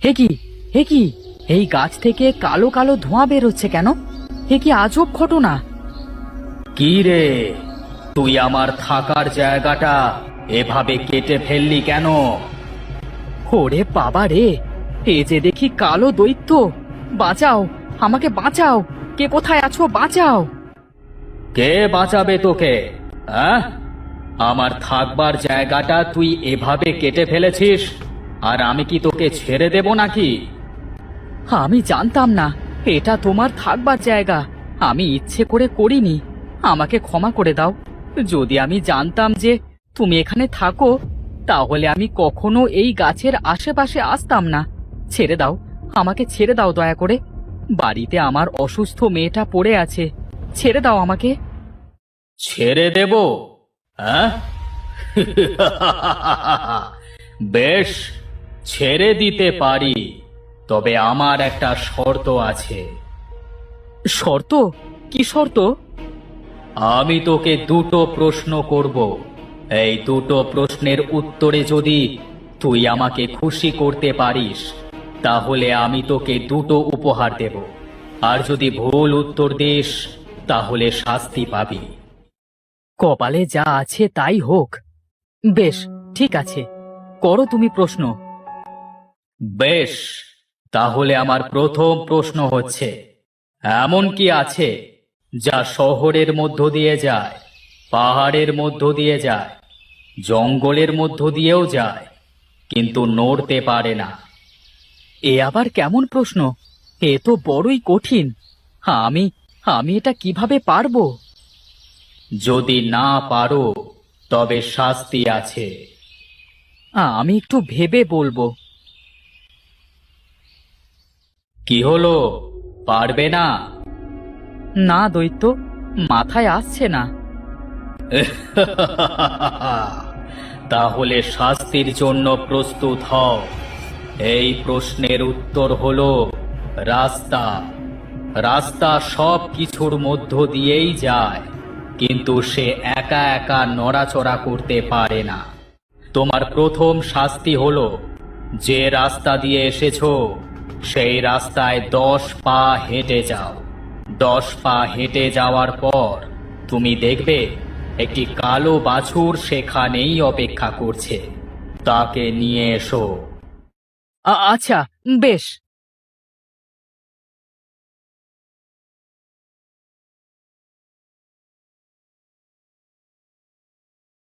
হে কি, হে কি, এই গাছ থেকে কালো কালো ধোঁয়া বেরোচ্ছে কেন? হে কি আজব ঘটনা! কি রে, তুই আমার থাকার জায়গাটা এভাবে কেটে ফেললি কেন? ওরে বাবা রে, এ যে দেখি কালো দৈত্য! বাঁচাও, আমাকে বাঁচাও! কে কোথায় আছো, বাঁচাও! কে বাঁচাবে তোকে? হ্যাঁ, আমার থাকবার জায়গাটা তুই এভাবে কেটে ফেলেছিস, আর আমি কি তোকে ছেড়ে দেব নাকি? আমি জানতাম না এটা তোমার থাকবার জায়গা। আমি ইচ্ছে করে করিনি, আমাকে ক্ষমা করে দাও। যদি আমি জানতাম যে তুমি এখানে থাকো, তাহলে আমি কখনো এই গাছের আশেপাশে আসতাম না। ছেড়ে দাও, আমাকে ছেড়ে দাও দয়া করে। বাড়িতে আমার অসুস্থ মেয়েটা পড়ে আছে, ছেড়ে দাও আমাকে। ছেড়ে দেব? হ্যাঁ? বেশ, ছেড়ে দিতে পারি, তবে আমার একটা শর্ত আছে। শর্ত? কি শর্ত? আমি তোকে দুটো প্রশ্ন করব। এই দুটো প্রশ্নের উত্তরে যদি তুই আমাকে খুশি করতে পারিস, তাহলে আমি তোকে দুটো উপহার দেব। আর যদি ভুল উত্তর দিস, তাহলে শাস্তি পাবি। কপালে যা আছে তাই হোক। বেশ, ঠিক আছে, করো তুমি প্রশ্ন। বেশ, তাহলে আমার প্রথম প্রশ্ন হচ্ছে, এমন কি আছে যা শহরের মধ্য দিয়ে যায়, পাহাড়ের মধ্য দিয়ে যায়, জঙ্গলের মধ্য দিয়েও যায়, কিন্তু নড়তে পারে না? এ আবার কেমন প্রশ্ন? এ তো বড়ই কঠিন। আমি আমি এটা কিভাবে পারবো? যদি না পারো, তবে শাস্তি আছে। আমি একটু ভেবে বলবো। কি হলো, পারবে না? না দৈত্য, মাথায় আসছে না। তাহলে শাস্তির জন্য প্রস্তুত হও। এই প্রশ্নের উত্তর হলো রাস্তা। রাস্তা সব কিছুর মধ্য দিয়েই যায়, কিন্তু সে একা একা নড়াচড়া করতে পারে না। তোমার প্রথম শাস্তি হলো, যে রাস্তা দিয়ে এসেছো সেই রাস্তায় 10 পা হেঁটে যাও। 10 পা হেঁটে যাওয়ার পর তুমি দেখবে একটি কালো বাছুর সেখানেই অপেক্ষা করছে। তাকে নিয়ে এসো। আচ্ছা, বেশ।